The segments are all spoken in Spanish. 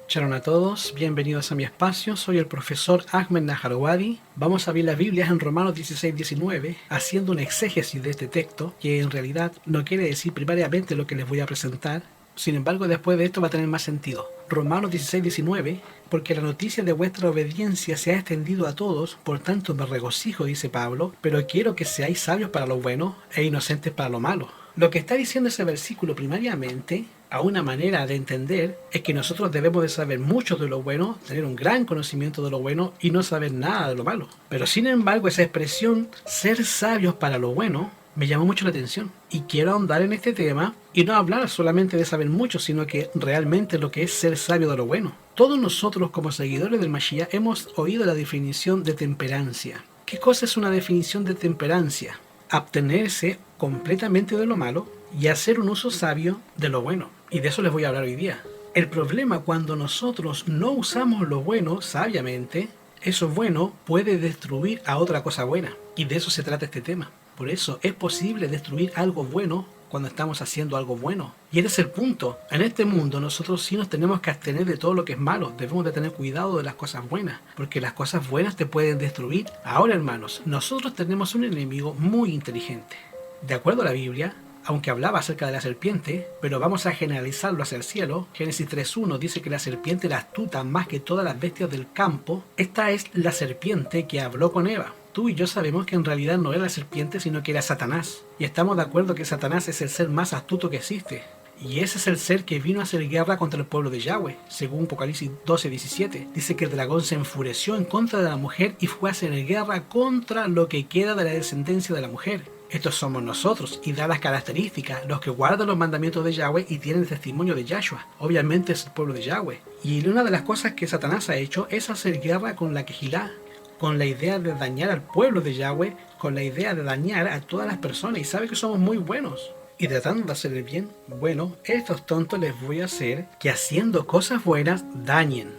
Shalom a todos, bienvenidos a mi espacio, soy el profesor Ahmed Najarwadi. Vamos a abrir la Biblia en Romanos 16-19, haciendo una exégesis de este texto, que en realidad no quiere decir primariamente lo que les voy a presentar. Sin embargo, después de esto va a tener más sentido. Romanos 16-19, porque la noticia de vuestra obediencia se ha extendido a todos, por tanto me regocijo, dice Pablo, pero quiero que seáis sabios para lo bueno e inocentes para lo malo. Lo que está diciendo ese versículo primariamente, a una manera de entender, es que nosotros debemos de saber mucho de lo bueno, tener un gran conocimiento de lo bueno y no saber nada de lo malo. Pero sin embargo, esa expresión, ser sabios para lo bueno, me llamó mucho la atención. Y quiero ahondar en este tema y no hablar solamente de saber mucho, sino que realmente lo que es ser sabio de lo bueno. Todos nosotros como seguidores del Mashiach hemos oído la definición de temperancia. ¿Qué cosa es una definición de temperancia? Abstenerse completamente de lo malo y hacer un uso sabio de lo bueno. Y de eso les voy a hablar hoy día. El problema cuando nosotros no usamos lo bueno sabiamente, eso bueno puede destruir a otra cosa buena. Y de eso se trata este tema. Por eso es posible destruir algo bueno cuando estamos haciendo algo bueno. Y ese es el punto. En este mundo nosotros sí nos tenemos que abstener de todo lo que es malo. Debemos de tener cuidado de las cosas buenas, porque las cosas buenas te pueden destruir. Ahora, hermanos, nosotros tenemos un enemigo muy inteligente. De acuerdo a la Biblia, aunque hablaba acerca de la serpiente, pero vamos a generalizarlo hacia el cielo. Génesis 3.1 dice que la serpiente era astuta más que todas las bestias del campo. Esta es la serpiente que habló con Eva. Tú y yo sabemos que en realidad no era la serpiente, sino que era Satanás. Y estamos de acuerdo que Satanás es el ser más astuto que existe. Y ese es el ser que vino a hacer guerra contra el pueblo de Yahweh. Según Apocalipsis 12:17, dice que el dragón se enfureció en contra de la mujer y fue a hacer guerra contra lo que queda de la descendencia de la mujer. Estos somos nosotros, y da las características, los que guardan los mandamientos de Yahweh y tienen el testimonio de Yahshua. Obviamente es el pueblo de Yahweh. Y una de las cosas que Satanás ha hecho es hacer guerra con la Quejilá, con la idea de dañar al pueblo de Yahweh, con la idea de dañar a todas las personas, y sabe que somos muy buenos. Y tratando de hacer el bien, bueno, estos tontos les voy a hacer que haciendo cosas buenas dañen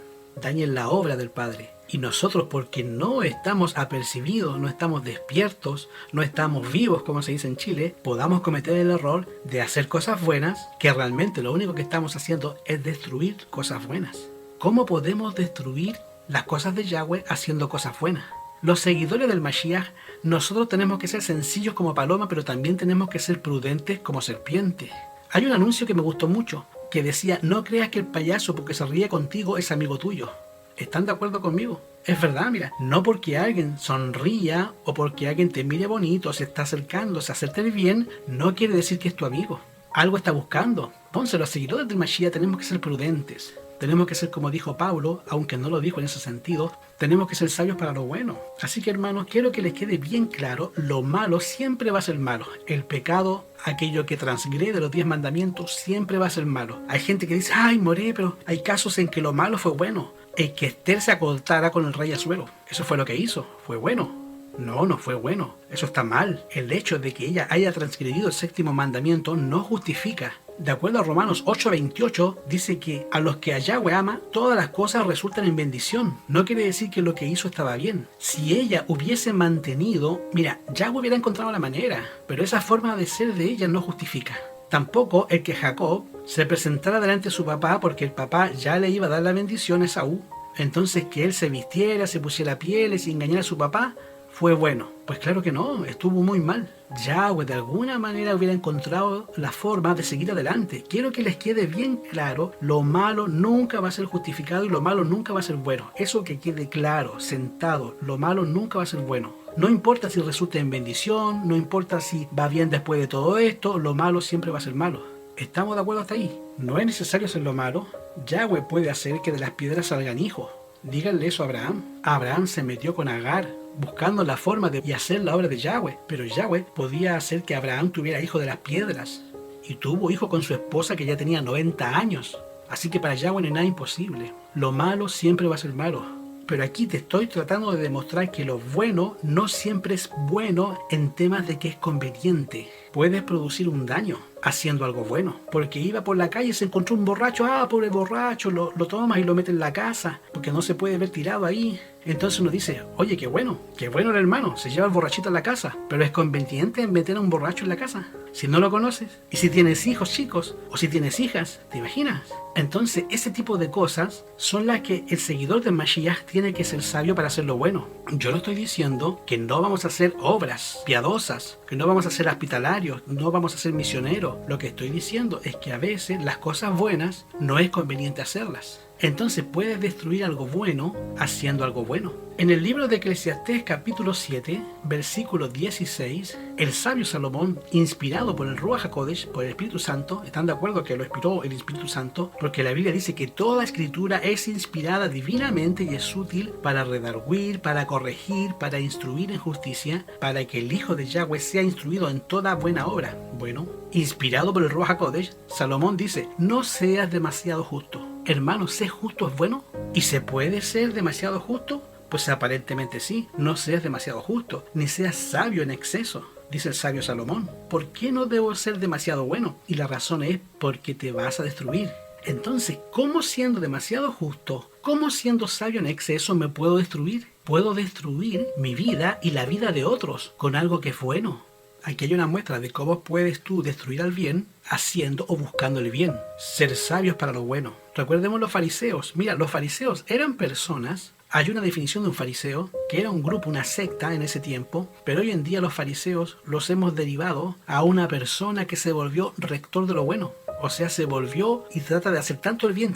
la obra del Padre. Y nosotros, porque no estamos apercibidos, no estamos despiertos, no estamos vivos, como se dice en Chile, podamos cometer el error de hacer cosas buenas, que realmente lo único que estamos haciendo es destruir cosas buenas. ¿Cómo podemos destruir las cosas de Yahweh haciendo cosas buenas? Los seguidores del Mashiach, nosotros tenemos que ser sencillos como paloma, pero también tenemos que ser prudentes como serpiente. Hay un anuncio que me gustó mucho, que decía, no creas que el payaso porque se ríe contigo es amigo tuyo. ¿Están de acuerdo conmigo? Es verdad, mira, no porque alguien sonría o porque alguien te mire bonito, se está acercándose a hacerte el bien, no quiere decir que es tu amigo. Algo está buscando. Entonces los seguidores del Mashiach tenemos que ser prudentes. Tenemos que ser como dijo Pablo, aunque no lo dijo en ese sentido, tenemos que ser sabios para lo bueno. Así que hermanos, quiero que les quede bien claro, lo malo siempre va a ser malo. El pecado, aquello que transgrede los 10 mandamientos, siempre va a ser malo. Hay gente que dice, ay, moré, pero hay casos en que lo malo fue bueno. El que Esther se acostara con el rey Asuero, eso fue lo que hizo, fue bueno. No, no fue bueno, eso está mal. El hecho de que ella haya transgredido el 7º mandamiento no justifica. De acuerdo a Romanos 8:28, dice que a los que a Yahweh ama, todas las cosas resultan en bendición. No quiere decir que lo que hizo estaba bien. Si ella hubiese mantenido, mira, Yahweh hubiera encontrado la manera, pero esa forma de ser de ella no justifica. Tampoco el que Jacob se presentara delante de su papá porque el papá ya le iba a dar la bendición a Esaú. Entonces que él se vistiera, se pusiera pieles y engañara a su papá, ¿fue bueno? Pues claro que no, estuvo muy mal. Yahweh de alguna manera hubiera encontrado la forma de seguir adelante. Quiero que les quede bien claro, lo malo nunca va a ser justificado y lo malo nunca va a ser bueno. Eso que quede claro, sentado, lo malo nunca va a ser bueno. No importa si resulta en bendición, no importa si va bien después de todo esto, lo malo siempre va a ser malo. ¿Estamos de acuerdo hasta ahí? No es necesario hacer lo malo. Yahweh puede hacer que de las piedras salgan hijos. Díganle eso a Abraham. Abraham se metió con Agar, buscando la forma de hacer la obra de Yahweh. Pero Yahweh podía hacer que Abraham tuviera hijo de las piedras. Y tuvo hijo con su esposa que ya tenía 90 años. Así que para Yahweh no hay nada imposible. Lo malo siempre va a ser malo. Pero aquí te estoy tratando de demostrar que lo bueno no siempre es bueno en temas de que es conveniente. Puedes producir un daño haciendo algo bueno. Porque iba por la calle y se encontró un borracho. Ah, pobre borracho, lo tomas y lo metes en la casa. Porque no se puede ver tirado ahí. Entonces uno dice, oye, qué bueno el hermano, se lleva el borrachito a la casa, pero es conveniente meter a un borracho en la casa si no lo conoces. Y si tienes hijos chicos o si tienes hijas, ¿te imaginas? Entonces ese tipo de cosas son las que el seguidor del Mashiach tiene que ser sabio para hacer lo bueno. Yo no estoy diciendo que no vamos a hacer obras piadosas, que no vamos a ser hospitalarios, no vamos a ser misioneros. Lo que estoy diciendo es que a veces las cosas buenas no es conveniente hacerlas. Entonces puedes destruir algo bueno haciendo algo bueno. En el libro de Eclesiastés capítulo 7, versículo 16, el sabio Salomón, inspirado por el Ruach HaKodesh, por el Espíritu Santo, ¿están de acuerdo que lo inspiró el Espíritu Santo? Porque la Biblia dice que toda escritura es inspirada divinamente y es útil para redarguir, para corregir, para instruir en justicia, para que el Hijo de Yahweh sea instruido en toda buena obra. Bueno, inspirado por el Ruach HaKodesh, Salomón dice, no seas demasiado justo. Hermano, ¿ser justo es bueno? ¿Y se puede ser demasiado justo? Pues aparentemente sí. No seas demasiado justo, ni seas sabio en exceso, dice el sabio Salomón. ¿Por qué no debo ser demasiado bueno? Y la razón es porque te vas a destruir. Entonces, ¿cómo siendo demasiado justo, cómo siendo sabio en exceso me puedo destruir? Puedo destruir mi vida y la vida de otros con algo que es bueno. Aquí hay una muestra de cómo puedes tú destruir al bien haciendo o buscando el bien. Ser sabios para lo bueno. Recordemos los fariseos. Mira, los fariseos eran personas. Hay una definición de un fariseo, que era un grupo, una secta en ese tiempo, pero hoy en día los fariseos los hemos derivado a una persona que se volvió rector de lo bueno. O sea, se volvió y trata de hacer tanto el bien,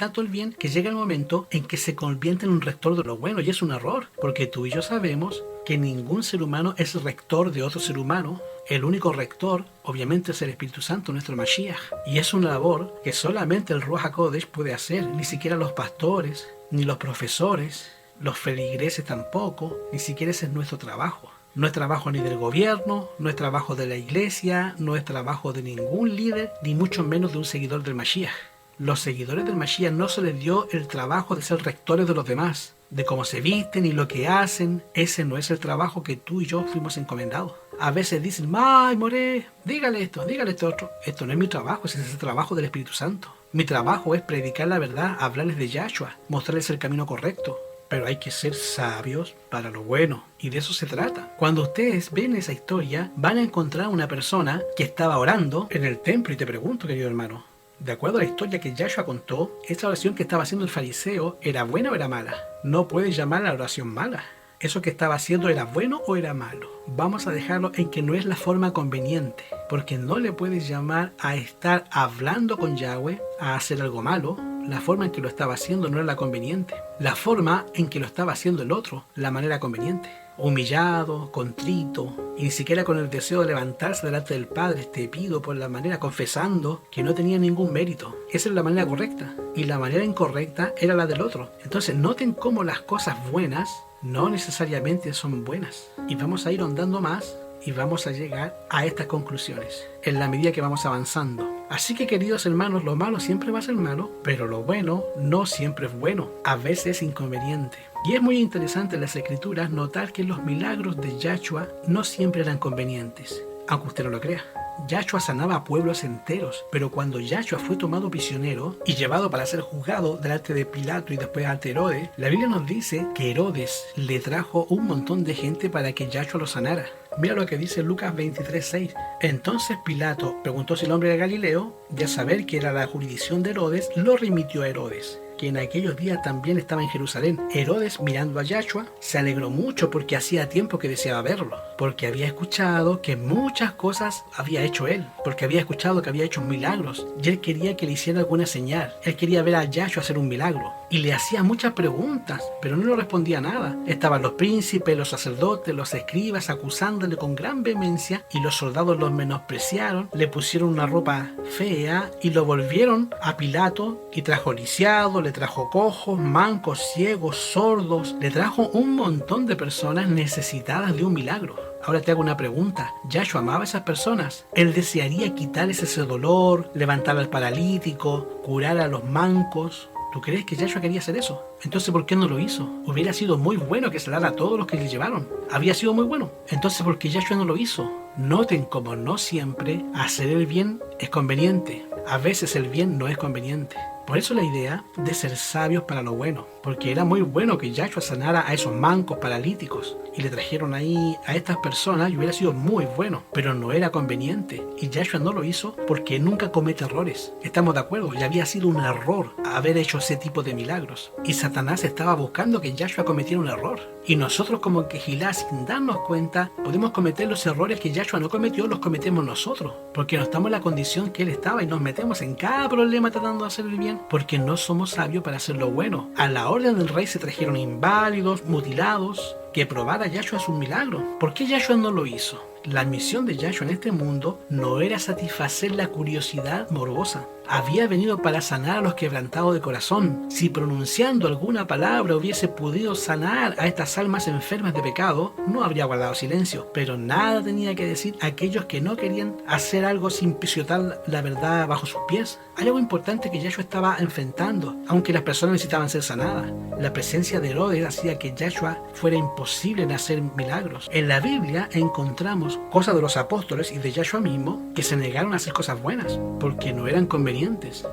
que llega el momento en que se convierte en un rector de lo bueno. Y es un error, porque tú y yo sabemos que ningún ser humano es rector de otro ser humano. El único rector, obviamente, es el Espíritu Santo, nuestro Mashiach. Y es una labor que solamente el Ruach HaKodesh puede hacer. Ni siquiera los pastores, ni los profesores, los feligreses tampoco. Ni siquiera ese es nuestro trabajo. No es trabajo ni del gobierno, no es trabajo de la iglesia, no es trabajo de ningún líder, ni mucho menos de un seguidor del Mashiach. Los seguidores del Mashiach no se les dio el trabajo de ser rectores de los demás, de cómo se visten y lo que hacen. Ese no es el trabajo que tú y yo fuimos encomendados. A veces dicen, ¡ay, Moré! Dígale esto otro. Esto no es mi trabajo, ese es el trabajo del Espíritu Santo. Mi trabajo es predicar la verdad, hablarles de Yahshua, mostrarles el camino correcto. Pero hay que ser sabios para lo bueno. Y de eso se trata. Cuando ustedes ven esa historia, van a encontrar una persona que estaba orando en el templo. Y te pregunto, querido hermano, de acuerdo a la historia que Yahshua contó, esta oración que estaba haciendo el fariseo, ¿era buena o era mala? No puedes llamar a la oración mala. ¿Eso que estaba haciendo era bueno o era malo? Vamos a dejarlo en que no es la forma conveniente. Porque no le puedes llamar a estar hablando con Yahweh a hacer algo malo. La forma en que lo estaba haciendo no era la conveniente. La forma en que lo estaba haciendo el otro, la manera conveniente. Humillado, contrito, y ni siquiera con el deseo de levantarse delante del Padre, te pido por la manera, confesando que no tenía ningún mérito. Esa es la manera correcta. Y la manera incorrecta era la del otro. Entonces noten cómo las cosas buenas no necesariamente son buenas. Y vamos a ir ahondando más y vamos a llegar a estas conclusiones en la medida que vamos avanzando. Así que, queridos hermanos, lo malo siempre va a ser malo, pero lo bueno no siempre es bueno. A veces es inconveniente. Y es muy interesante en las escrituras notar que los milagros de Yahshua no siempre eran convenientes, aunque usted no lo crea. Yahshua sanaba a pueblos enteros, pero cuando Yahshua fue tomado prisionero y llevado para ser juzgado delante de Pilato y después ante Herodes, la Biblia nos dice que Herodes le trajo un montón de gente para que Yahshua lo sanara. Mira lo que dice Lucas 23:6. Entonces Pilato preguntó si el hombre era Galileo, y al saber que era la jurisdicción de Herodes, lo remitió a Herodes, que en aquellos días también estaba en Jerusalén. Herodes, mirando a Yahshua, se alegró mucho porque hacía tiempo que deseaba verlo, porque había escuchado que muchas cosas había hecho él, porque había escuchado que había hecho milagros, y él quería que le hiciera alguna señal. Él quería ver a Yahshua hacer un milagro, y le hacía muchas preguntas, pero no le respondía nada. Estaban los príncipes, los sacerdotes, los escribas acusándole con gran vehemencia, y los soldados los menospreciaron, le pusieron una ropa fea, y lo volvieron a Pilato, y trajo lisiado, le trajo cojos, mancos, ciegos, sordos, le trajo un montón de personas necesitadas de un milagro. Ahora te hago una pregunta. ¿Yahshua amaba a esas personas? ¿Él desearía quitarles ese dolor, levantar al paralítico, curar a los mancos? ¿Tú crees que Yahshua quería hacer eso? Entonces, ¿por qué no lo hizo? Hubiera sido muy bueno que sanara a todos los que le llevaron. Había sido muy bueno. Entonces, ¿por qué Yahshua no lo hizo? Noten cómo no siempre hacer el bien es conveniente. A veces el bien no es conveniente. Por eso la idea de ser sabios para lo bueno, porque era muy bueno que Yahshua sanara a esos mancos paralíticos y le trajeron ahí a estas personas y hubiera sido muy bueno, pero no era conveniente y Yahshua no lo hizo porque nunca comete errores. Estamos de acuerdo, ya había sido un error haber hecho ese tipo de milagros y Satanás estaba buscando que Yahshua cometiera un error y nosotros como Kehilá, sin darnos cuenta, podemos cometer los errores que Yahshua no cometió, los cometemos nosotros, porque no estamos en la condición que él estaba y nos metemos en cada problema tratando de hacer el bien, porque no somos sabios para hacer lo bueno. A la orden del rey se trajeron inválidos, mutilados, que probara Yahshua sus milagros. ¿Por qué Yahshua no lo hizo? La misión de Yahshua en este mundo no era satisfacer la curiosidad morbosa. Había venido para sanar a los quebrantados de corazón. Si pronunciando alguna palabra hubiese podido sanar a estas almas enfermas de pecado, no habría guardado silencio. Pero nada tenía que decir a aquellos que no querían hacer algo sin pisotear la verdad bajo sus pies. Hay algo importante que Yahshua estaba enfrentando, aunque las personas necesitaban ser sanadas. La presencia de Herodes hacía que Yahshua fuera imposible en hacer milagros. En la Biblia encontramos cosas de los apóstoles y de Yahshua mismo que se negaron a hacer cosas buenas porque no eran convenientes.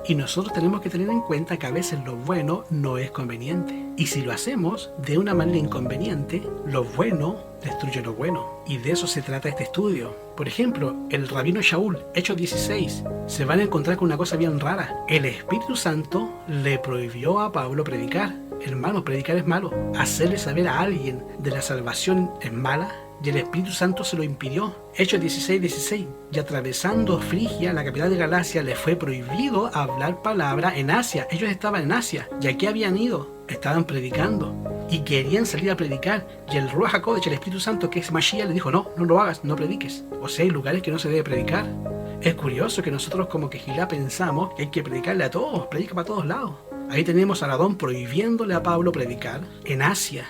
Y nosotros tenemos que tener en cuenta que a veces lo bueno no es conveniente. Y si lo hacemos de una manera inconveniente, lo bueno destruye lo bueno. Y de eso se trata este estudio. Por ejemplo, el rabino Shaul, Hechos 16, se van a encontrar con una cosa bien rara. El Espíritu Santo le prohibió a Pablo predicar. Hermanos, predicar es malo. Hacerle saber a alguien de la salvación es mala. Y el Espíritu Santo se lo impidió. Hechos 16:16. Y atravesando Frigia, la capital de Galacia, le fue prohibido hablar palabra en Asia. Ellos estaban en Asia. ¿Y a qué habían ido? Estaban predicando. Y querían salir a predicar. Y el Ruach HaKodesh, el Espíritu Santo, que es Mashiach, le dijo, no lo hagas, no prediques. O sea, hay lugares que no se debe predicar. Es curioso que nosotros como Kehilá pensamos que hay que predicarle a todos, predica para todos lados. Ahí tenemos a Aradón prohibiéndole a Pablo predicar en Asia.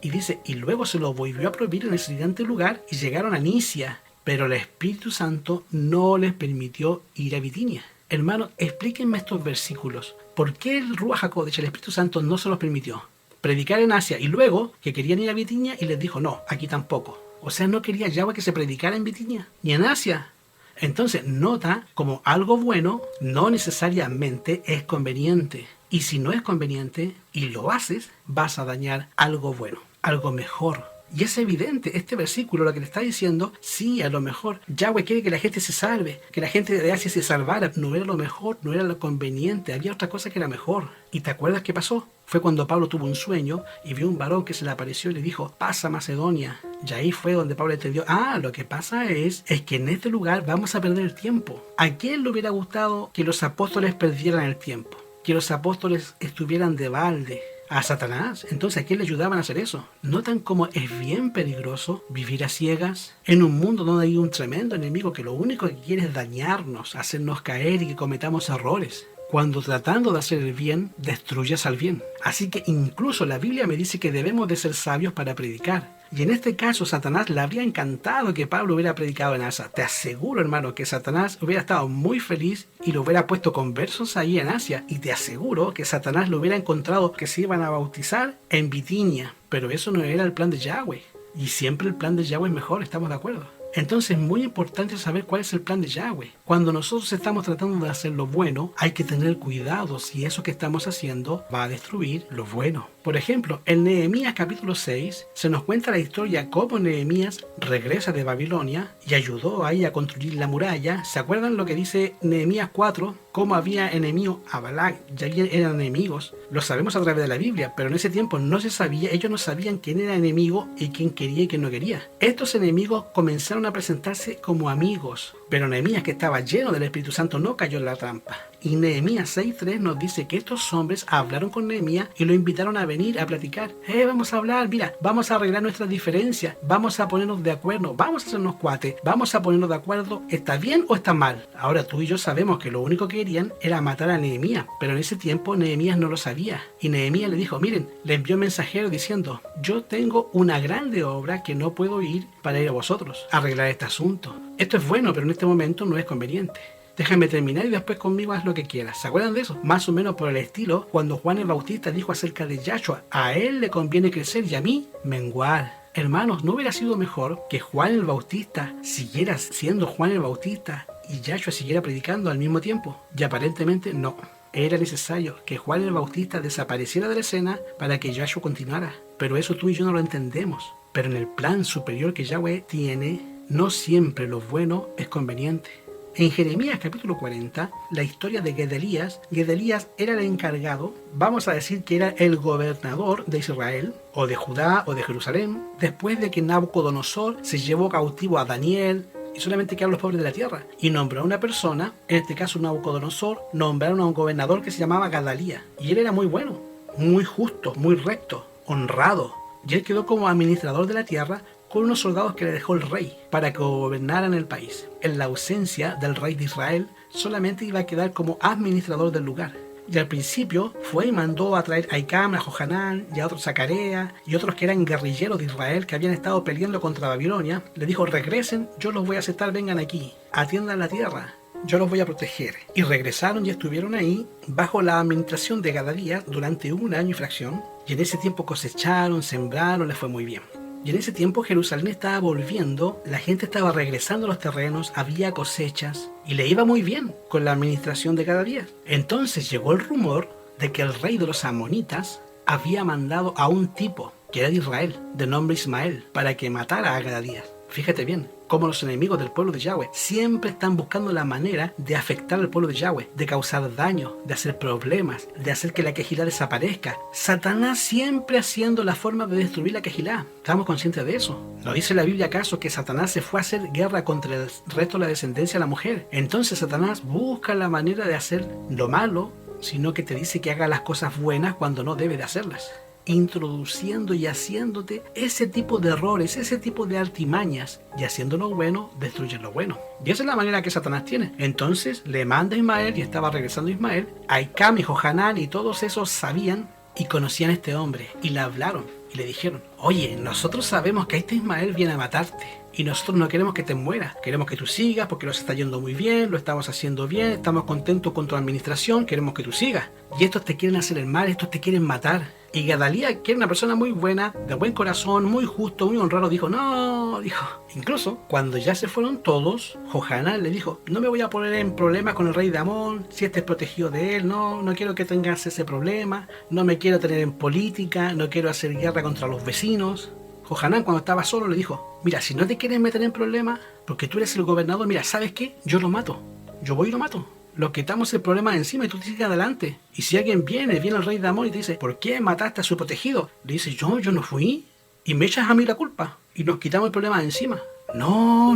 Y dice, y luego se lo volvió a prohibir en el siguiente lugar y llegaron a Nisia, pero el Espíritu Santo no les permitió ir a Bitinia. Hermanos, explíquenme estos versículos. ¿Por qué el Ruach HaKodesh, el Espíritu Santo, no se los permitió? Predicar en Asia y luego que querían ir a Bitinia y les dijo, no, aquí tampoco. O sea, no quería Yahweh que se predicara en Bitinia, ni en Asia. Entonces, nota como algo bueno no necesariamente es conveniente. Y si no es conveniente y lo haces, vas a dañar algo bueno, algo mejor. Y es evidente, este versículo lo que le está diciendo, sí, a lo mejor Yahweh quiere que la gente se salve, que la gente de Asia se salvara. No era lo mejor, no era lo conveniente, había otra cosa que era mejor. ¿Y te acuerdas qué pasó? Fue cuando Pablo tuvo un sueño y vio un varón que se le apareció y le dijo, pasa a Macedonia. Y ahí fue donde Pablo entendió, lo que pasa es que en este lugar vamos a perder el tiempo. ¿A quién le hubiera gustado que los apóstoles perdieran el tiempo? Que los apóstoles estuvieran de balde. A Satanás. Entonces, ¿a quién le ayudaban a hacer eso? ¿Notan cómo es bien peligroso vivir a ciegas en un mundo donde hay un tremendo enemigo que lo único que quiere es dañarnos, hacernos caer y que cometamos errores? Cuando tratando de hacer el bien, destruyes al bien. Así que incluso la Biblia me dice que debemos de ser sabios para predicar. Y en este caso, Satanás le habría encantado que Pablo hubiera predicado en Asia. Te aseguro, hermano, que Satanás hubiera estado muy feliz y lo hubiera puesto conversos ahí en Asia. Y te aseguro que Satanás lo hubiera encontrado que se iban a bautizar en Bitinia. Pero eso no era el plan de Yahweh. Y siempre el plan de Yahweh es mejor, ¿estamos de acuerdo? Entonces es muy importante saber cuál es el plan de Yahweh. Cuando nosotros estamos tratando de hacer lo bueno, hay que tener cuidado si eso que estamos haciendo va a destruir lo bueno. Por ejemplo, en Nehemías capítulo 6 se nos cuenta la historia cómo Nehemías regresa de Babilonia y ayudó ahí a construir la muralla. ¿Se acuerdan lo que dice Nehemías 4? Cómo había enemigo a Balac, ya eran enemigos. Lo sabemos a través de la Biblia, pero en ese tiempo no se sabía, ellos no sabían quién era enemigo y quién quería y quién no quería. Estos enemigos comenzaron a presentarse como amigos, pero Nehemías, que estaba lleno del Espíritu Santo, no cayó en la trampa. Y Nehemías 6:3 nos dice que estos hombres hablaron con Nehemías y lo invitaron a venir a platicar. Vamos a hablar, mira, vamos a arreglar nuestras diferencias, vamos a ponernos de acuerdo, vamos a hacernos cuates, vamos a ponernos de acuerdo, ¿está bien o está mal? Ahora tú y yo sabemos que lo único que querían era matar a Nehemías, pero en ese tiempo Nehemías no lo sabía. Y Nehemías le dijo, miren, le envió un mensajero diciendo, yo tengo una grande obra que no puedo ir para ir a vosotros a arreglar este asunto. Esto es bueno, pero en este momento no es conveniente. Déjame terminar y después conmigo haz lo que quieras. ¿Se acuerdan de eso? Más o menos por el estilo cuando Juan el Bautista dijo acerca de Yahshua, a él le conviene crecer y a mí menguar. Hermanos, ¿no hubiera sido mejor que Juan el Bautista siguiera siendo Juan el Bautista y Yahshua siguiera predicando al mismo tiempo? Y aparentemente no. Era necesario que Juan el Bautista desapareciera de la escena para que Yahshua continuara. Pero eso tú y yo no lo entendemos. Pero en el plan superior que Yahweh tiene, no siempre lo bueno es conveniente. En Jeremías capítulo 40, la historia de Gedalías era el encargado, vamos a decir que era el gobernador de Israel, o de Judá, o de Jerusalén, después de que Nabucodonosor se llevó cautivo a Daniel, y solamente quedaron los pobres de la tierra, y nombró a una persona, en este caso Nabucodonosor, nombraron a un gobernador que se llamaba Gedalías, y él era muy bueno, muy justo, muy recto, honrado, y él quedó como administrador de la tierra, con unos soldados que le dejó el rey para que gobernaran el país. En la ausencia del rey de Israel, solamente iba a quedar como administrador del lugar. Y al principio fue y mandó a traer a Icam, a Johanán y a otros Zacarías y otros que eran guerrilleros de Israel que habían estado peleando contra Babilonia. Le dijo: regresen, yo los voy a aceptar, vengan aquí, atiendan la tierra, yo los voy a proteger. Y regresaron y estuvieron ahí bajo la administración de Gedalías durante 1 año y fracción. Y en ese tiempo cosecharon, sembraron, les fue muy bien. Y en ese tiempo Jerusalén estaba volviendo, la gente estaba regresando a los terrenos, había cosechas y le iba muy bien con la administración de Gedalías. Entonces llegó el rumor de que el rey de los amonitas había mandado a un tipo que era de Israel, de nombre Ismael, para que matara a Gedalías. Fíjate bien, cómo los enemigos del pueblo de Yahweh siempre están buscando la manera de afectar al pueblo de Yahweh, de causar daño, de hacer problemas, de hacer que la Kejilá desaparezca. Satanás siempre haciendo la forma de destruir la Kejilá. ¿Estamos conscientes de eso? ¿No dice la Biblia acaso que Satanás se fue a hacer guerra contra el resto de la descendencia de la mujer? Entonces Satanás busca la manera de hacer lo malo, sino que te dice que haga las cosas buenas cuando no debe de hacerlas, introduciendo y haciéndote ese tipo de errores, ese tipo de artimañas, y haciendo lo bueno, destruyen lo bueno. Y esa es la manera que Satanás tiene. Entonces le manda a Ismael, y estaba regresando Ismael, a Icam y Johanán, y todos esos sabían y conocían a este hombre, y le hablaron, y le dijeron: oye, nosotros sabemos que este Ismael viene a matarte, y nosotros no queremos que te mueras, queremos que tú sigas porque nos está yendo muy bien, lo estamos haciendo bien, estamos contentos con tu administración, queremos que tú sigas. Y estos te quieren hacer el mal, estos te quieren matar. Y Gedalías, que era una persona muy buena, de buen corazón, muy justo, muy honrado, dijo: no, dijo. Incluso cuando ya se fueron todos, Johanán le dijo: no me voy a poner en problemas con el rey de Amón, si este es protegido de él, no quiero que tengas ese problema, no me quiero tener en política, no quiero hacer guerra contra los vecinos. Johanán, cuando estaba solo, le dijo: mira, si no te quieres meter en problemas, porque tú eres el gobernador, mira, ¿sabes qué? Yo lo mato, yo voy y lo mato. Lo quitamos el problema de encima y tú sigues adelante. Y si alguien viene el rey de Amón y te dice: ¿por qué mataste a su protegido? Le dices: yo no fui. Y me echas a mí la culpa. Y nos quitamos el problema de encima. No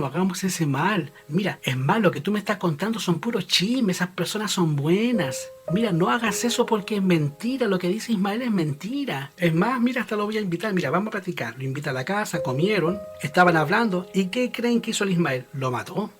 hagamos ese mal. Mira, es más, lo que tú me estás contando son puros chismes, esas personas son buenas. Mira, no hagas eso porque es mentira, lo que dice Ismael es mentira. Es más, mira, hasta lo voy a invitar, mira, vamos a platicar. Lo invita a la casa, comieron, estaban hablando, ¿y qué creen que hizo el Ismael? Lo mató.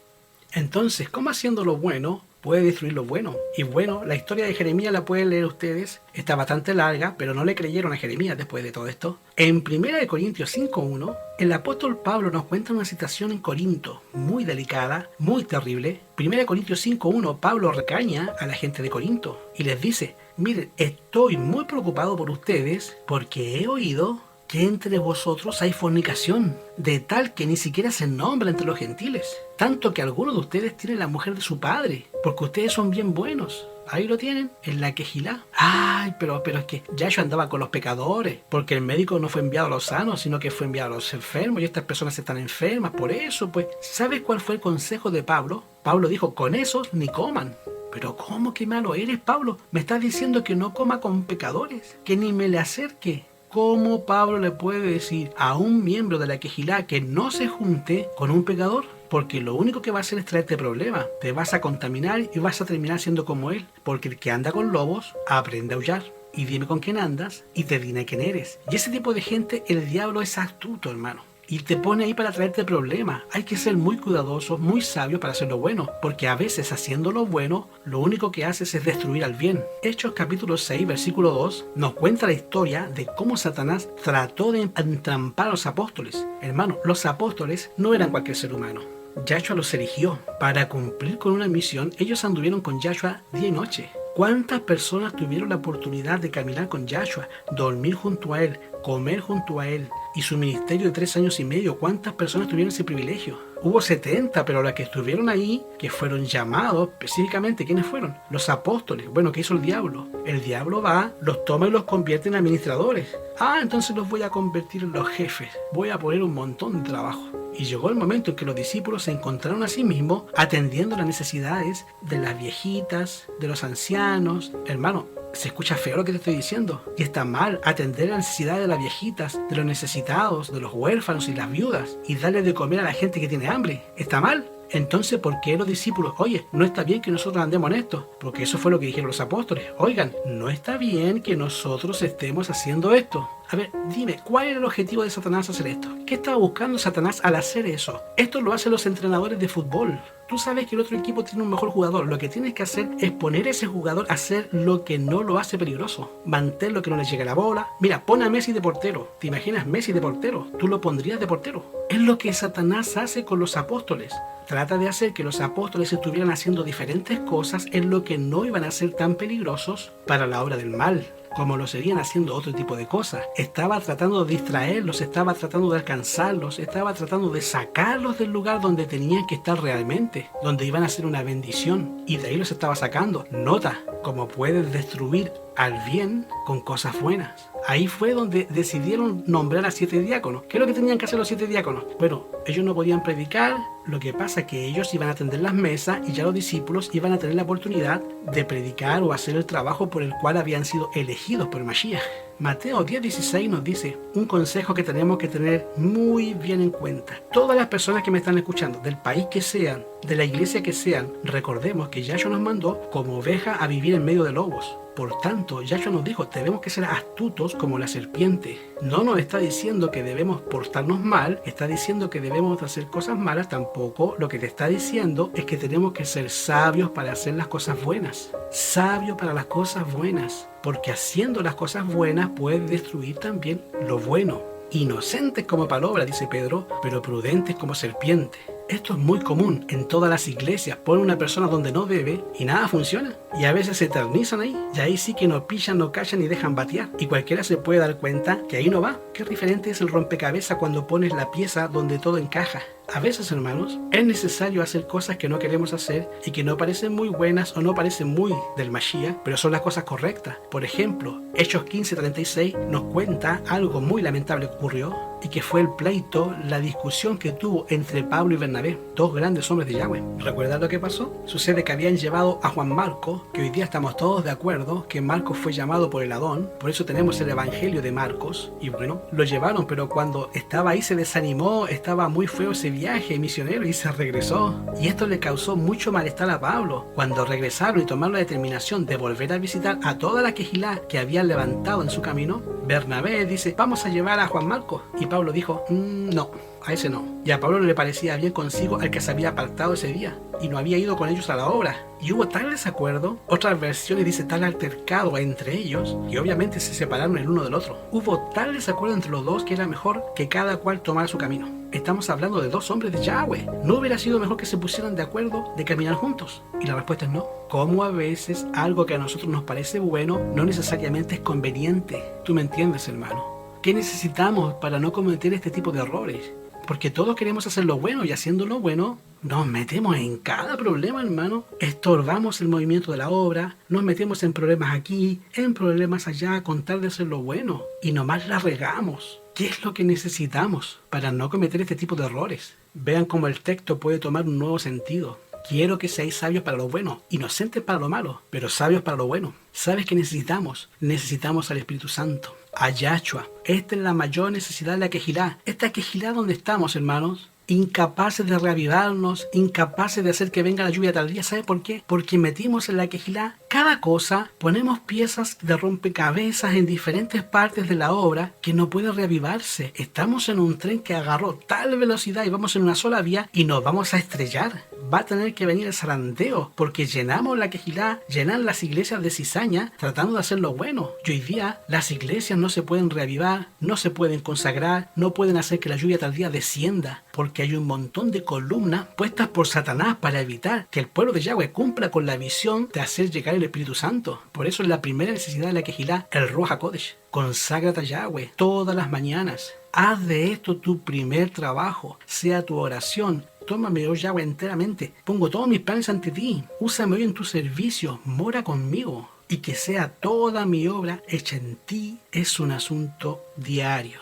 Entonces, ¿cómo haciendo lo bueno puede destruir lo bueno? Y bueno, la historia de Jeremías la pueden leer ustedes, está bastante larga, pero no le creyeron a Jeremías después de todo esto. En 1 Corintios 5:1, el apóstol Pablo nos cuenta una situación en Corinto muy delicada, muy terrible. 1 Corintios 5:1, Pablo recaña a la gente de Corinto y les dice: miren, estoy muy preocupado por ustedes porque he oído que entre vosotros hay fornicación, de tal que ni siquiera se nombra entre los gentiles, tanto que algunos de ustedes tienen la mujer de su padre, porque ustedes son bien buenos. Ahí lo tienen, en la Kejilá. Ay, pero es que Yahshua andaba con los pecadores, porque el médico no fue enviado a los sanos, sino que fue enviado a los enfermos, y estas personas están enfermas. Por eso, pues, ¿sabes cuál fue el consejo de Pablo? Pablo dijo: con esos ni coman. Pero ¿cómo que malo eres, Pablo? Me estás diciendo que no coma con pecadores, que ni me le acerque. ¿Cómo Pablo le puede decir a un miembro de la Kejilá que no se junte con un pecador? Porque lo único que va a hacer es traerte problemas. Te vas a contaminar y vas a terminar siendo como él. Porque el que anda con lobos aprende a aullar. Y dime con quién andas y te diré quién eres. Y ese tipo de gente, el diablo es astuto, hermano. Y te pone ahí para traerte problemas. Hay que ser muy cuidadosos, muy sabios para hacer lo bueno, porque a veces haciendo lo bueno, lo único que haces es destruir al bien. Hechos capítulo 6, versículo 2, nos cuenta la historia de cómo Satanás trató de entrampar a los apóstoles. Hermano, los apóstoles no eran cualquier ser humano. Yahshua los eligió para cumplir con una misión. Ellos anduvieron con Yahshua día y noche. ¿Cuántas personas tuvieron la oportunidad de caminar con Yahshua, dormir junto a él, comer junto a él? Y su ministerio de 3 años y medio, ¿cuántas personas tuvieron ese privilegio? Hubo 70, pero los que estuvieron ahí, que fueron llamados específicamente, ¿quiénes fueron? Los apóstoles. Bueno, ¿qué hizo el diablo? El diablo va, los toma y los convierte en administradores. Entonces los voy a convertir en los jefes. Voy a poner un montón de trabajo. Y llegó el momento en que los discípulos se encontraron a sí mismos atendiendo las necesidades de las viejitas, de los ancianos. Hermano, se escucha feo lo que te estoy diciendo. Y está mal atender las necesidades de las viejitas, de los necesitados, de los huérfanos y las viudas. Y darle de comer a la gente que tiene hambre. Está mal. Entonces, ¿por qué los discípulos? Oye, no está bien que nosotros andemos en esto. Porque eso fue lo que dijeron los apóstoles. Oigan, no está bien que nosotros estemos haciendo esto. A ver, dime, ¿cuál era el objetivo de Satanás hacer esto? ¿Qué estaba buscando Satanás al hacer eso? Esto lo hacen los entrenadores de fútbol. Tú sabes que el otro equipo tiene un mejor jugador. Lo que tienes que hacer es poner a ese jugador a hacer lo que no lo hace peligroso. Mantenerlo que no le llegue la bola. Mira, pon a Messi de portero. ¿Te imaginas Messi de portero? Tú lo pondrías de portero. Es lo que Satanás hace con los apóstoles. Trata de hacer que los apóstoles estuvieran haciendo diferentes cosas en lo que no iban a ser tan peligrosos para la obra del mal, como lo serían haciendo otro tipo de cosas. Estaba tratando de distraerlos, estaba tratando de alcanzarlos, estaba tratando de sacarlos del lugar donde tenían que estar realmente, donde iban a ser una bendición, y de ahí los estaba sacando. Nota cómo puedes destruir al bien con cosas buenas. Ahí fue donde decidieron nombrar a 7 diáconos. ¿Qué es lo que tenían que hacer los 7 diáconos? Bueno, ellos no podían predicar, lo que pasa es que ellos iban a atender las mesas y ya los discípulos iban a tener la oportunidad de predicar o hacer el trabajo por el cual habían sido elegidos por el Mashiach. Mateo 10:16 nos dice un consejo que tenemos que tener muy bien en cuenta. Todas las personas que me están escuchando, del país que sean, de la iglesia que sean, recordemos que Yahshua nos mandó como oveja a vivir en medio de lobos. Por tanto, Yahshua nos dijo, tenemos que ser astutos como la serpiente. No nos está diciendo que debemos portarnos mal, está diciendo que debemos hacer cosas malas tampoco. Lo que te está diciendo es que tenemos que ser sabios para hacer las cosas buenas. Sabios para las cosas buenas. Porque haciendo las cosas buenas puedes destruir también lo bueno. Inocentes como palabra, dice Pedro, pero prudentes como serpiente. Esto es muy común en todas las iglesias. Ponen una persona donde no debe y nada funciona. Y a veces se eternizan ahí. Y ahí sí que no pillan, no callan ni dejan batear. Y cualquiera se puede dar cuenta que ahí no va. Qué diferente es el rompecabezas cuando pones la pieza donde todo encaja. A veces, hermanos, es necesario hacer cosas que no queremos hacer y que no parecen muy buenas o no parecen muy del Mashiach, pero son las cosas correctas. Por ejemplo, Hechos 15:36 nos cuenta algo muy lamentable que ocurrió y que fue el pleito, la discusión que tuvo entre Pablo y Bernabé, dos grandes hombres de Yahweh. ¿Recuerdan lo que pasó? Sucede que habían llevado a Juan Marcos, que hoy día estamos todos de acuerdo que Marcos fue llamado por el Adón, por eso tenemos el Evangelio de Marcos, y bueno, lo llevaron, pero cuando estaba ahí se desanimó, estaba muy feo ese viaje misionero y se regresó. Y esto le causó mucho malestar a Pablo. Cuando regresaron y tomaron la determinación de volver a visitar a toda la quejilá que habían levantado en su camino, Bernabé dice, vamos a llevar a Juan Marcos. Y Pablo dijo, no, a ese no. Y a Pablo no le parecía bien consigo al que se había apartado ese día y no había ido con ellos a la obra. Y hubo tal desacuerdo, otras versiones dice tal altercado entre ellos, que obviamente se separaron el uno del otro. Hubo tal desacuerdo entre los dos que era mejor que cada cual tomara su camino. Estamos hablando de dos hombres de Yahweh. ¿No hubiera sido mejor que se pusieran de acuerdo de caminar juntos? Y la respuesta es no. Como a veces algo que a nosotros nos parece bueno no necesariamente es conveniente. ¿Tú me entiendes, hermano? ¿Qué necesitamos para no cometer este tipo de errores? Porque todos queremos hacer lo bueno y haciendo lo bueno nos metemos en cada problema, hermano. Estorbamos el movimiento de la obra, nos metemos en problemas aquí, en problemas allá con tal de hacer lo bueno y nomás la regamos. ¿Qué es lo que necesitamos para no cometer este tipo de errores? Vean cómo el texto puede tomar un nuevo sentido. Quiero que seáis sabios para lo bueno, inocentes para lo malo, pero sabios para lo bueno. ¿Sabes qué necesitamos? Necesitamos al Espíritu Santo, a Yahshua. Esta es la mayor necesidad de la quejilá. Esta quejilá donde estamos, hermanos, incapaces de reavivarnos, incapaces de hacer que venga la lluvia tardía. ¿Sabe por qué? Porque metimos en la quejilá cada cosa, ponemos piezas de rompecabezas en diferentes partes de la obra que no puede reavivarse. Estamos en un tren que agarró tal velocidad y vamos en una sola vía y nos vamos a estrellar. Va a tener que venir el zarandeo porque llenamos la quejilá, llenan las iglesias de cizaña tratando de hacer lo bueno. Y hoy día las iglesias no se pueden reavivar, no se pueden consagrar, no pueden hacer que la lluvia tardía descienda porque hay un montón de columnas puestas por Satanás para evitar que el pueblo de Yahweh cumpla con la visión de hacer llegar el Espíritu Santo. Por eso es la primera necesidad de la quejilá, el Ruach HaKodesh. Conságrate a Yahweh todas las mañanas. Haz de esto tu primer trabajo, sea tu oración. tómame, oh Yahweh, enteramente. Pongo todos mis planes ante ti. Úsame hoy en tu servicio. Mora conmigo. Y que sea toda mi obra hecha en ti es un asunto diario.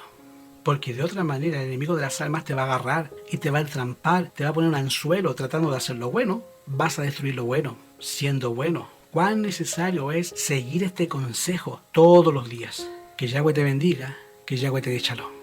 Porque de otra manera el enemigo de las almas te va a agarrar y te va a entrampar, te va a poner un anzuelo tratando de hacer lo bueno. Vas a destruir lo bueno, siendo bueno. Cuán necesario es seguir este consejo todos los días. Que Yahweh te bendiga, que Yahweh te dé shalom.